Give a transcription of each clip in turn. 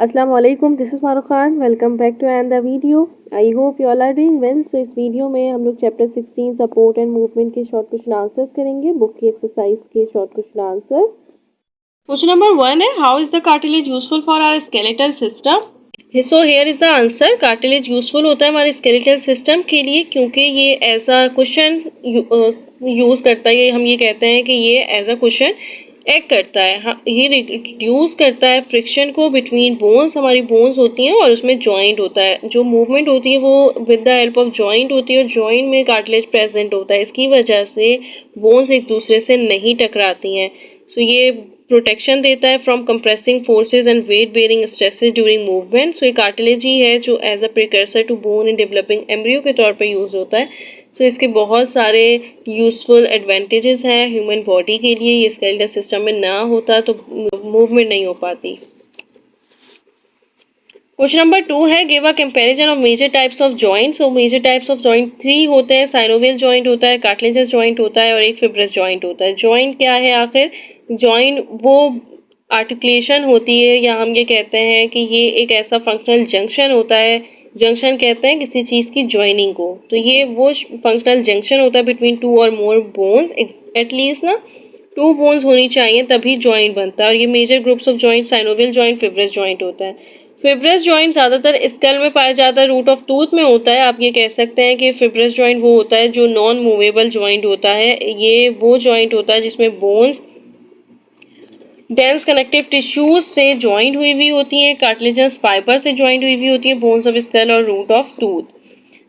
Assalamualaikum, this is Farooq Khan. Welcome back to another video. I hope you all are doing well. So इस video में हम लोग chapter 16 support and movement के short question answers करेंगे, book की exercise के short question answer. Question number 1 है, how is the cartilage useful for our skeletal system. So here is the answer. Cartilage useful होता है हमारे स्केलेटल सिस्टम के लिए क्योंकि ये ऐसा क्वेश्चन यूज करता है, हम ये कहते हैं कि ये एज अ क्वेश्चन एक्ट करता है। हाँ, ये रिड्यूस करता है फ्रिक्शन को बिटवीन बोन्स। हमारी बोन्स होती हैं और उसमें जॉइंट होता है, जो मूवमेंट होती है वो with the help of joint होती है और जॉइंट में कार्टिलेज प्रेजेंट होता है। इसकी वजह से बोन्स एक दूसरे से नहीं टकराती हैं। सो ये प्रोटेक्शन देता है from compressing forces and weight bearing stresses during movement. So ये कार्टिलेज ही है जो as a precursor to bone in developing embryo के तौर पर यूज होता है। सो इसके बहुत सारे यूजफुल एडवांटेजेस हैं ह्यूमन बॉडी के लिए। ये स्केलेटल सिस्टम में ना होता तो मूवमेंट नहीं हो पाती। क्वेश्चन नंबर 2 है, give a comparison of major types of joint. So major types of joint 3 होते हैं। साइनोवियल जॉइंट होता है, कार्टिलेजस जॉइंट होता है और एक फिब्रस जॉइंट होता है। जॉइंट क्या है आखिर? जॉइंट वो आर्टिकुलेशन होती है या हम ये कहते हैं कि ये एक ऐसा फंक्शनल जंक्शन होता है। जंक्शन कहते हैं किसी चीज़ की ज्वाइनिंग को। तो ये वो फंक्शनल जंक्शन होता है बिटवीन टू और मोर बोन्स। एटलीस्ट ना 2 बोन्स होनी चाहिए तभी जॉइंट बनता है। और ये major groups of joint synovial joint, fibrous joint होता है। फिब्रस जॉइंट ज़्यादातर स्कल में पाया जाता है, रूट ऑफ टूथ में होता है। आप ये कह सकते हैं कि फिब्रस जॉइंट वो होता है जो नॉन मूवेबल जॉइंट होता है। ये वो जॉइंट होता है जिसमें बोन्स डेंस कनेक्टिव टिश्यूज से ज्वाइंट हुई हुई होती है, कार्टिलेजस फाइबर से ज्वाइंट हुई हुई होती है, बोन्स ऑफ स्कल और रूट ऑफ टूथ।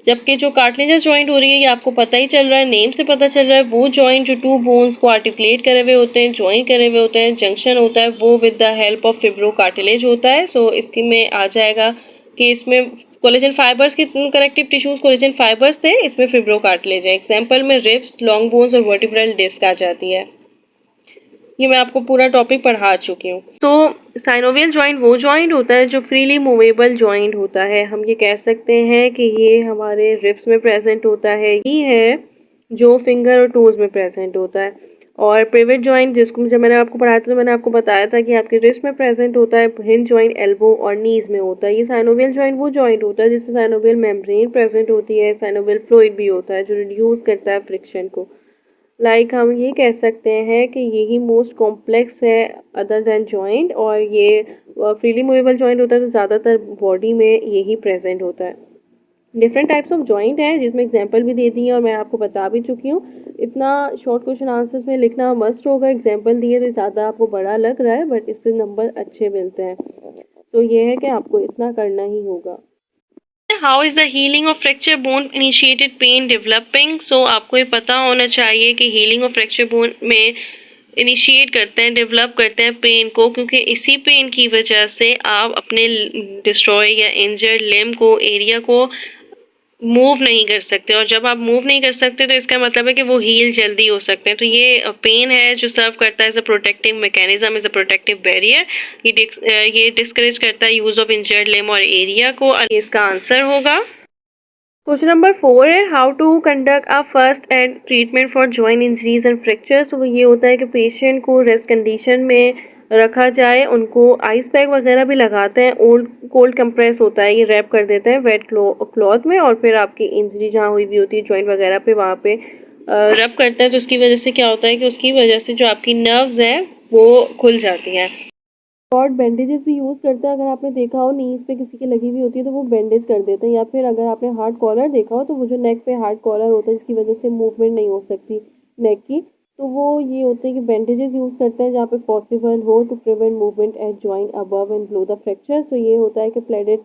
जबकि जो कार्टिलेजस ज्वाइंट हो रही है ये आपको पता ही चल रहा है, नेम से पता चल रहा है, वो ज्वाइंट जो 2 बोन्स को आर्टिकुलेट करे हुए होते हैं, ज्वाइंट करे हुए होते हैं, जंक्शन होता है, वो with the help of fibrocartilage होता है। सो इसके में आ जाएगा कि इसमें कोलेजन फाइबर्स के कनेक्टिव टिश्यूज कोलेजन फाइबर्स थे, इसमें फिब्रो कार्टिलेज है। एग्जाम्पल में रिब्स, लॉन्ग बोन्स और वर्टिब्रल डिस्क आ जाती है। ये मैं आपको पूरा टॉपिक पढ़ा चुकी हूँ। तो साइनोवियल जॉइंट वो जॉइंट होता है जो फ्रीली मूवेबल जॉइंट होता है। हम ये कह सकते हैं कि ये हमारे रिब्स में प्रेजेंट होता है, ये है जो फिंगर और टोज में प्रेजेंट होता है। और प्रिवेट जॉइंट जिसको जब मैंने आपको पढ़ाया था तो मैंने आपको बताया था कि आपके रिस्ट में प्रेजेंट होता है, हिंज जॉइंट एल्बो और नीज में होता है। ये साइनोवियल जॉइंट वो जॉइंट होता है जिसमें साइनोवियल मेम्ब्रेन प्रेजेंट होती है, साइनोवियल फ्लूइड भी होता है जो रिड्यूस करता है फ्रिक्शन को। हम ये कह सकते हैं कि यही मोस्ट कॉम्प्लेक्स है अदर देन जॉइंट। और ये फ्रीली मूवेबल जॉइंट होता है तो ज़्यादातर बॉडी में यही प्रेजेंट होता है। डिफरेंट टाइप्स ऑफ जॉइंट हैं जिसमें एग्जांपल भी दे दी है और मैं आपको बता भी चुकी हूँ। इतना शॉर्ट क्वेश्चन आंसर्स में लिखना मस्ट होगा। एग्जांपल दिए तो ज़्यादा आपको बड़ा लग रहा है बट इससे नंबर अच्छे मिलते हैं। तो ये है कि आपको इतना करना ही होगा। How is the healing of fracture bone initiated pain developing. So आपको ये पता होना चाहिए कि हीलिंग ऑफ फ्रैक्चर बोन में इनिशिएट करते हैं, डेवलप करते हैं पेन को, क्योंकि इसी पेन की वजह से आप अपने डिस्ट्रॉय या इंजर्ड लिम्ब को, एरिया को मूव नहीं कर सकते। और जब आप मूव नहीं कर सकते तो इसका मतलब है कि वो हील जल्दी हो सकते हैं। तो ये पेन है जो सर्व करता है as a protective mechanism, as a protective barrier. ये डिस्करेज करता है यूज ऑफ इंजर्ड लिम्ब और एरिया को। और इसका आंसर होगा क्वेश्चन नंबर 4 है, how to conduct a first aid treatment for joint injuries and fractures. तो ये होता है कि पेशेंट को रेस्ट कंडीशन में रखा जाए, उनको आइस पैक वगैरह भी लगाते हैं, ओल्ड कोल्ड कंप्रेस होता है, ये रैप कर देते हैं वेट क्लॉथ में और फिर आपकी इंजरी जहाँ हुई भी होती है जॉइंट वगैरह पे वहाँ पे रब करते हैं। तो उसकी वजह से क्या होता है कि उसकी वजह से जो आपकी नर्व्स हैं वो खुल जाती हैं। शॉर्ट बैंडेजेस भी यूज़ करते हैं। अगर आपने देखा हो नीज पे किसी की लगी हुई होती है तो वो बैंडेज कर देते हैं, या फिर अगर आपने हार्ड कॉलर देखा हो तो वो जो नेक पे हार्ड कॉलर होता है जिसकी वजह से मूवमेंट नहीं हो सकती नेक की, तो वो ये होते हैं कि बैंडेजेस यूज़ करते हैं जहाँ पे पॉसिबल हो to prevent movement at joint above and below the fracture. तो ये होता है कि प्लेटेड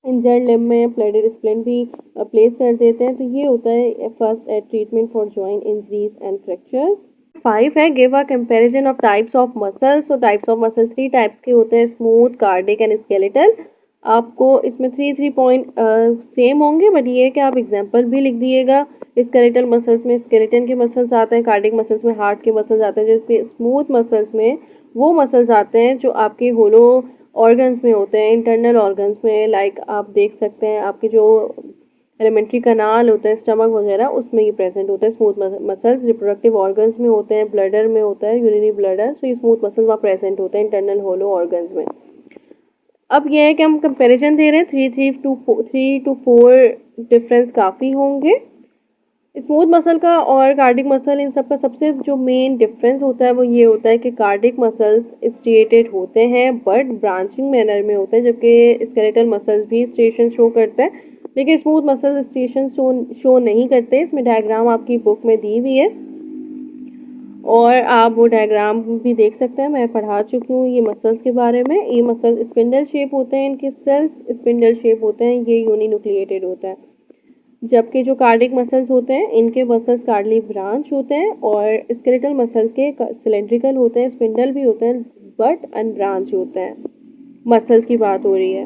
इंजर्ड लिम्ब में प्लेटेड स्प्लिंट भी प्लेस कर देते हैं। तो ये होता है first aid treatment for joint injuries and fractures. 5 है, give a comparison of types of muscles. तो टाइप्स ऑफ मसल 3 टाइप्स के होते हैं, स्मूथ, कार्डिक एंड स्केलेटल। आपको इसमें 3 पॉइंट सेम होंगे बट ये है कि आप एग्जांपल भी लिख दिएगा। स्केलेटल मसल्स में स्केलेटन के मसल्स आते हैं, कार्डिक मसल्स में हार्ट के मसल्स आते हैं, जैसे स्मूथ मसल्स में वो मसल्स आते हैं जो आपके होलो ऑर्गन्स में होते हैं, इंटरनल ऑर्गन्स में। आप देख सकते हैं आपके जो एलिमेंट्री कनाल होता है, स्टमक वगैरह, उसमें ये प्रेजेंट होता है स्मूथ मसल्स। रिप्रोडक्टिव ऑर्गन्स में होते हैं, ब्लडर में होता है, यूरिनरी ब्लडर। सो ये स्मूथ मसल्स वहाँ प्रेजेंट होते हैं इंटरनल होलो ऑर्गन्स में। अब ये है कि हम कंपैरिजन दे रहे हैं, 3 to 4 डिफरेंस काफ़ी होंगे। स्मूथ मसल का और कार्डिक मसल, इन सब का सबसे जो मेन डिफरेंस होता है वो ये होता है कि कार्डिक मसल्स स्ट्रेटेड होते हैं बट ब्रांचिंग मैनर में होते हैं, जबकि स्केलेटल मसल्स भी स्ट्रेशन शो करते हैं, लेकिन स्मूथ मसल स्ट्रेशन शो नहीं करते। इसमें डायग्राम आपकी बुक में दी हुई है और आप वो डायग्राम भी देख सकते हैं, मैं पढ़ा चुकी हूँ ये मसल्स के बारे में। ये मसल स्पिंडल शेप होते हैं, इनके सेल्स स्पिंडल शेप होते हैं, ये यूनिन्यूक्लिएटेड होता है। जबकि जो कार्डिक मसल्स होते हैं इनके मसल्स कार्डली ब्रांच होते हैं और स्केलेटल मसल्स के सिलेंड्रिकल होते हैं, स्पिंडल भी होते हैं बट अनब्रांच होते हैं। मसल्स की बात हो रही है।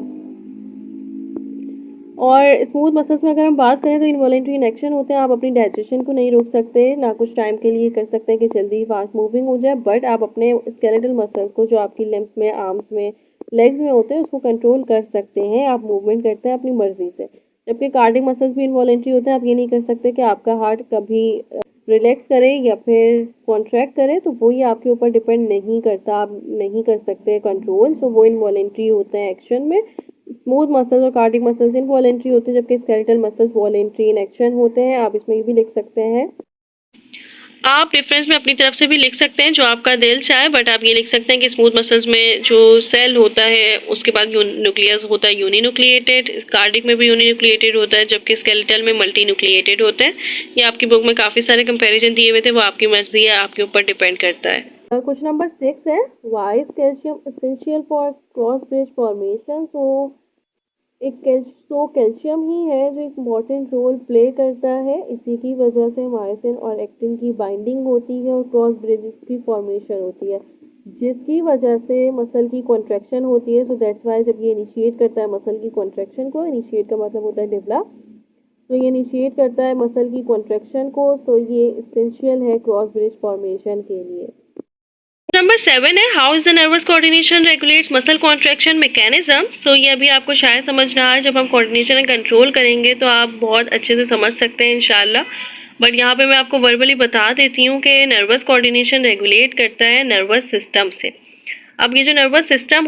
और स्मूथ मसल्स में अगर हम बात करें तो इनवॉलेंट्री इनएक्शन होते हैं, आप अपनी डाइजेशन को नहीं रोक सकते, ना कुछ टाइम के लिए कर सकते हैं कि जल्दी फास्ट मूविंग हो जाए, बट आप अपने स्केलेटल मसल्स को जो आपकी लिम्स में, आर्म्स में, लेग्स में होते हैं उसको कंट्रोल कर सकते हैं, आप मूवमेंट करते हैं अपनी मर्जी से। जबकि कार्डिक मसल्स भी इनवॉलेंट्री होते हैं, आप ये नहीं कर सकते कि आपका हार्ट कभी रिलैक्स करे या फिर कॉन्ट्रैक्ट करे, तो वो ये आपके ऊपर डिपेंड नहीं करता, आप नहीं कर सकते कंट्रोल, सो वो इनवॉलेंट्री होते हैं एक्शन में। स्मूथ मसल्स और कार्डिक मसल्स इनवॉलेंट्री होते हैं, जबकि skeletal muscles voluntary in action होते हैं। आप इसमें ये भी लिख सकते हैं, आप रेफरेंस में अपनी तरफ से भी लिख सकते हैं जो आपका दिल चाहे, बट आप ये लिख सकते हैं कि स्मूथ मसल्स में जो सेल होता है उसके बाद न्यूक्लियस होता है यूनिन्यूक्लिएटेड, कार्डिक में भी यूनिन्यूक्लिएटेड होता है, जबकि स्केलेटल में मल्टी न्यूक्लिएटेड होते हैं। ये आपकी बुक में काफ़ी सारे कंपैरिजन दिए हुए थे, वो आपकी मर्जी है, आपके ऊपर डिपेंड करता है। क्वेश्चन नंबर 6 है, why is calcium essential for cross bridge formation. Calcium ही है जो एक इम्पॉर्टेंट रोल प्ले करता है, इसी की वजह से मायोसिन और एक्टिन की बाइंडिंग होती है और क्रॉस ब्रिजेस की फॉर्मेशन होती है, जिसकी वजह से मसल की कॉन्ट्रैक्शन होती है। सो दैट्स वाई जब ये इनिशिएट करता है मसल की कॉन्ट्रैक्शन को, इनिशिएट का मतलब होता है डेवलप, तो ये इनिशिएट करता है मसल की कॉन्ट्रैक्शन को, सो ये एसेंशियल है क्रॉस ब्रिज फॉर्मेशन के लिए। नंबर 7 है, how is the nervous coordination regulates muscle contraction mechanism. So ये अभी आपको शायद समझ ना आए, जब हम कोऑर्डिनेशन एंड कंट्रोल करेंगे तो आप बहुत अच्छे से समझ सकते हैं इंशाल्लाह, बट यहाँ पे मैं आपको वर्बली बता देती हूँ कि नर्वस कोऑर्डिनेशन रेगुलेट करता है नर्वस सिस्टम से। अब ये जो नर्वस सिस्टम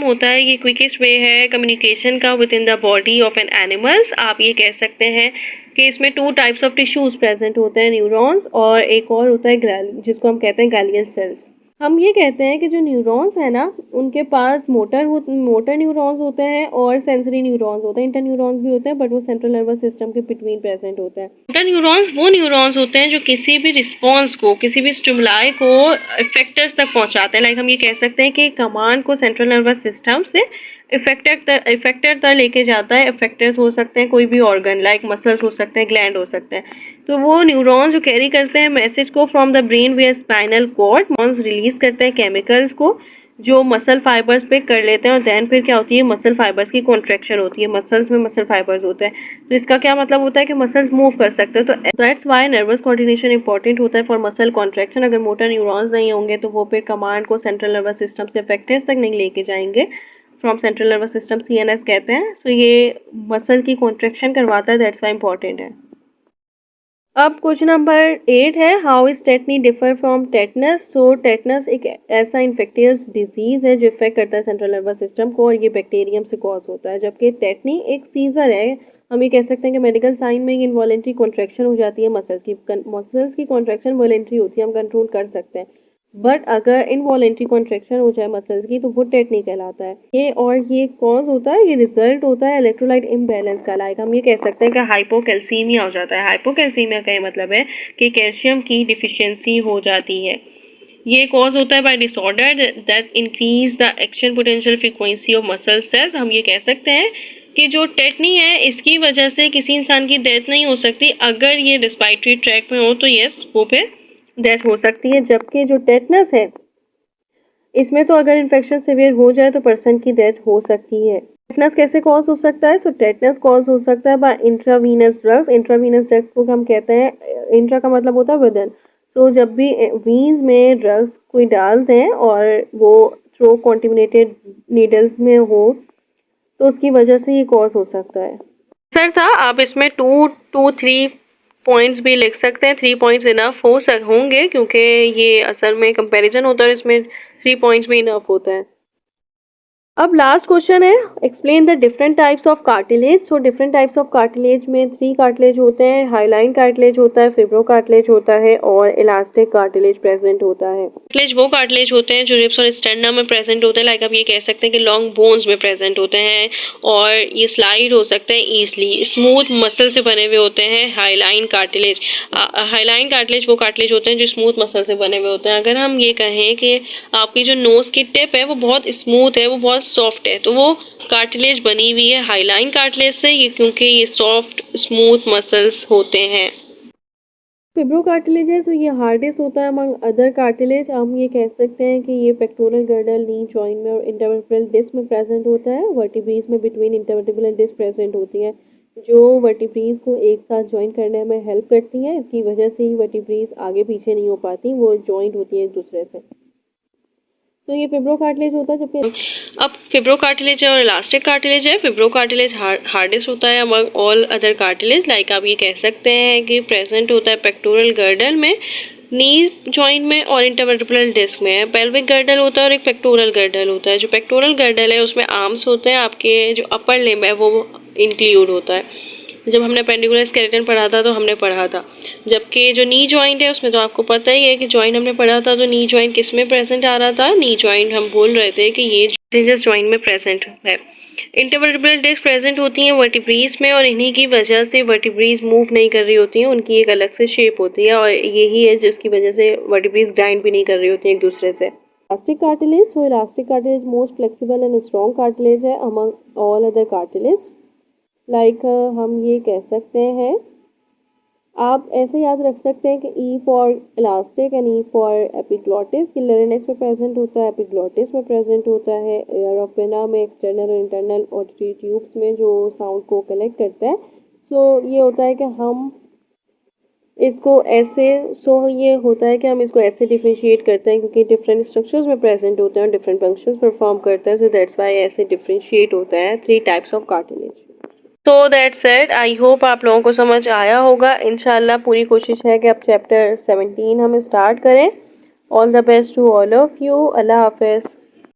होता है ये क्विकेस्ट वे है कम्युनिकेशन का within the body of an animals. आप ये कह सकते हैं कि इसमें 2 टाइप्स ऑफ टिश्यूज प्रेजेंट होते हैं, न्यूरॉन्स और एक और होता है जिसको हम कहते हैं गैलियल सेल्स। हम ये कहते हैं कि जो न्यूरॉन्स है ना उनके पास मोटर न्यूरॉन्स होते हैं और सेंसरी न्यूरॉन्स होते हैं, इंटर न्यूरॉन्स भी होते हैं, बट वो सेंट्रल नर्वस सिस्टम के बिटवीन प्रेजेंट होते हैं। मोटर न्यूरॉन्स वो न्यूरॉन्स होते हैं जो किसी भी रिस्पॉन्स को, किसी भी स्टिमुलाई को इफेक्टर्स तक पहुंचाते हैं। लाइक हम ये कह सकते हैं कि कमांड को सेंट्रल नर्वस सिस्टम से इफेक्टर तक लेके जाता है। इफेक्टर्स हो सकते हैं कोई भी ऑर्गन, लाइक मसल्स हो सकते हैं, ग्लैंड हो सकते हैं, तो वो न्यूरॉन्स जो कैरी करते हैं मैसेज को from the brain where spinal cord, neurons release करते हैं केमिकल्स को जो मसल फाइबर्स पे कर लेते हैं और देन फिर क्या होती है, मसल फाइबर्स की कॉन्ट्रैक्शन होती है, मसल्स में मसल फाइबर्स होते हैं, तो इसका क्या मतलब होता है कि मसल्स मूव कर सकते हैं। तो that's why nervous coordination important होता है फॉर मसल कॉन्ट्रैक्शन। अगर मोटर न्यूरॉन्स नहीं होंगे तो वो फिर कमांड को सेंट्रल नर्वस सिस्टम से इफेक्टर्स तक नहीं लेके जाएंगे, from central nervous system, CNS कहते हैं। सो ये मसल की कॉन्ट्रैक्शन करवाता है, दैट्स वाई इंपॉर्टेंट है। अब क्वेश्चन नंबर 8 है, how is tetani differ from tetanus. So tetanus एक ऐसा इन्फेक्टियस डिजीज है जो इफेक्ट करता है सेंट्रल नर्वस सिस्टम को और ये बैक्टीरियम से कॉज होता है, जबकि टेटनी एक सीजर है। हम ये कह सकते हैं कि मेडिकल साइन में इनवॉलेंट्री कॉन्ट्रैक्शन हो जाती है, मसल्स की कॉन्ट्रैक्शन वॉलेंट्री होती है, हम कंट्रोल कर सकते हैं, बट अगर इनवॉलेंट्री कॉन्ट्रैक्शन हो जाए मसल्स की तो वो टेटनी कहलाता है। ये कॉज होता है, ये रिजल्ट होता है इलेक्ट्रोलाइट इम्बैलेंस का। लाइक हम ये कह सकते हैं कि हाइपोकैल्सीमिया हो जाता है। हाइपोकैल्सीमिया का ये मतलब है कि कैल्शियम की डिफिशियंसी हो जाती है। ये कॉज होता है by disorder that increase the action potential frequency of muscle cells. हम ये कह सकते हैं कि जो टेटनी है इसकी वजह से किसी इंसान की डेथ नहीं हो सकती, अगर ये रेस्पिरेटरी ट्रैक में हो तो यस वो फिर डेथ हो सकती है, जबकि जो टेटनस है इसमें तो अगर इन्फेक्शन सिवियर हो जाए तो पर्सन की डेथ हो सकती है। टेटनस कैसे कॉज हो सकता है? सो टेटनस कॉज हो सकता है by intravenous drugs. Intravenous drugs को हम कहते हैं, इंट्रा का मतलब होता है विदन। सो जब भी वीन्स में ड्रग्स कोई डालते हैं और वो थ्रो कॉन्टिमिनेटेड नीडल्स में हो तो उसकी वजह से ये कॉज हो सकता है। सर था आप इसमें 2-3 पॉइंट्स भी लिख सकते हैं, 3 पॉइंट्स इनफ होंगे क्योंकि ये असल में कंपैरिजन होता है, इसमें 3 पॉइंट्स भी इनफ होता है। अब लास्ट क्वेश्चन है, explain the different types of cartilage. So different types of cartilage में 3 कार्टिलेज होते हैं, हाइलाइन कार्टिलेज होता है, फिब्रो कार्टिलेज होता है और इलास्टिक कार्टिलेज प्रेजेंट होता है। कार्टिलेज वो कार्टिलेज होते हैं जो रिब्स और स्टेरनम में प्रेजेंट होते हैं, लाइक आप ये कह सकते हैं कि लॉन्ग बोन्स में प्रेजेंट होते हैं, और ये स्लाइड हो सकते हैं ईजिली, स्मूथ मसल से बने हुए होते हैं हाइलाइन कार्टिलेज। हाइलाइन कार्टिलेज वो कार्टिलेज होते हैं जो स्मूथ मसल से बने हुए होते हैं। अगर हम ये कहें कि आपकी जो नोज की टिप है वो बहुत स्मूथ है, वो बहुत सॉफ्ट है, तो वो कार्टिलेज बनी हुई है हाइलाइन कार्टिलेज से, ये क्योंकि ये सॉफ्ट स्मूथ मसल्स होते हैं। फिब्रो कार्टिलेज है, तो ये हार्डेस्ट होता है अमंग अदर कार्टिलेज। हम ये कह सकते हैं कि ये पेक्टोरल गर्डल, नी जॉइंट में और इंटरवर्टिब्रल डिस्क में प्रेजेंट होता है। वर्टिब्रीज में बिटवीन इंटरवर्टिब्रल डिस्क प्रेजेंट होती है, जो वर्टिब्रीज को एक साथ ज्वाइन करने में हेल्प करती हैं। इसकी वजह से ही वर्टिब्रीज आगे पीछे नहीं हो पाती, वो जॉइंट होती है एक दूसरे से। तो ये फिब्रो कार्टिलेज होता है। जबकि अब फिब्रो कार्टिलेज और इलास्टिक कार्टिलेज है। फिब्रो कार्टिलेज हार्डेस्ट होता है among all other cartilage, like आप ये कह सकते हैं कि प्रेजेंट होता है पेक्टोरल गर्डल में, नी जॉइंट में और इंटरवर्टिब्रल डिस्क में। पेल्विक गर्डल होता है और एक पेक्टोरल गर्डल होता है। जो पेक्टोरल गर्डल है उसमें आर्म्स होते हैं, आपके जो अपर लिम्ब है वो इंक्लूड होता है। जब हमने पेंडिकुलर स्केलेटन पढ़ा था तो हमने पढ़ा था। जबकि जो नी जॉइंट है उसमें तो आपको पता ही है कि जॉइंट हमने पढ़ा था, तो नी जॉइंट किस में प्रेजेंट आ रहा था, नी जॉइंट हम बोल रहे थे कि ये जॉइंट में प्रेजेंट है। इंटरवर्टिब्रल डिस्क प्रेजेंट होती हैं वर्टिब्रीज में, और इन्हीं की वजह से वर्टिब्रीज मूव नहीं कर रही होती हैं, उनकी एक अलग से शेप होती है, और यही है जिसकी वजह से वर्टिब्रीज ग्राइंड भी नहीं कर रही होती हैं एक दूसरे से। Elastic cartilage, so elastic cartilage most flexible and strong cartilage है among all other cartilage. Like हम ये कह सकते हैं, आप ऐसे याद रख सकते हैं कि E for elastic and E for epiglottis, कि लारिंक्स में प्रेजेंट होता है, एपिग्लॉटिस में प्रेजेंट होता है, एयर ऑफ वेना में एक्सटर्नल और इंटरनल ऑडिटरी ट्यूब्स में जो साउंड को कलेक्ट करता है। सो ये होता है कि हम इसको ऐसे ये होता है कि हम इसको ऐसे डिफ्रेंशिएट करते हैं क्योंकि डिफरेंट स्ट्रक्चर्स में प्रेजेंट होते हैं और डिफरेंट फंक्शंस परफॉर्म करते हैं, सो दैट्स वाई ऐसे डिफ्रेंशिएट होता है 3 टाइप्स ऑफ कार्टिलेज। तो दैट्स इट, आई होप आप लोगों को समझ आया होगा। इंशाल्लाह पूरी कोशिश है कि अब चैप्टर 17 हम स्टार्ट करें। All the best to all of you. अल्लाह हाफिज़।